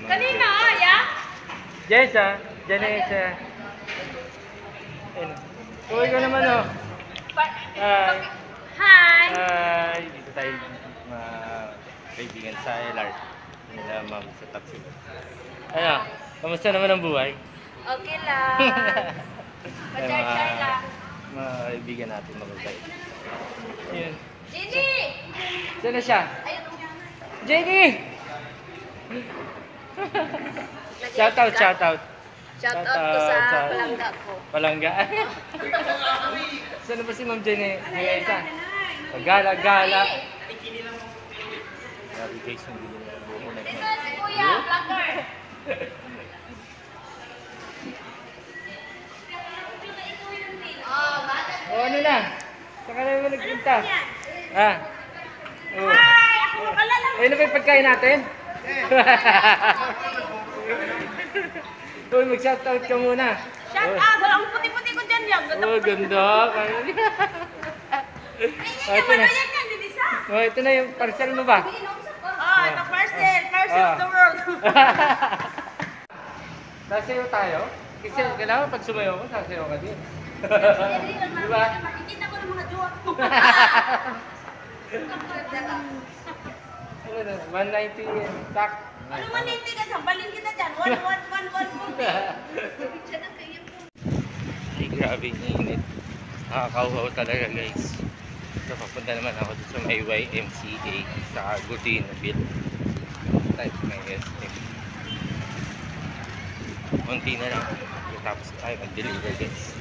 Kanina, ya? Jessa, Janessa. Ayun. Uy ka naman, oh. Hi. Hi! Dito tayo mga kaibigan sa LR. Nila ma'am sa taxi. Ano? Kamusta naman ang buhay? Okay lang. Pachar-char lang. Mga kaibigan natin mababait. Ayun. Jenny! Saan na siya? Ayun. Jenny! Shoutout, shoutout. Shout out ko sa palangga ko. Palangga. Saan na ba si Ma'am Jenny? Isa. Gala-gala. Grabe guys, hindi nila buo na. Dito si Kuya, vlogger. O ano na? Saka na naman nagpunta. Ah. Oh. Hi! Ako makalala. Ayun na ba yung pagkain natin? Uy, mag-shoutout ka muna. Shout out! Ang puti-puti ko dyan yan. Oh, ganda. Ito na. Oh, ito na yung parcel mo ba? Oh, ito parcel. Parcel of the world. Sasayaw tayo? Kasi kailangan pag sumayaw ko, sasayaw ka din. Diba? Makikita ko ng mga jowa ko. Ano na? 190 tak. Ano man hindi ka? Sambalin kita dyan. 1-1-1-1. Ay, grabe yung init. Nakakauhaw talaga guys. So, papunta naman ako dito sa may YMCA sa Godinville. Type may SM. Munti na lang. Tapos tayo mag-deliver guys.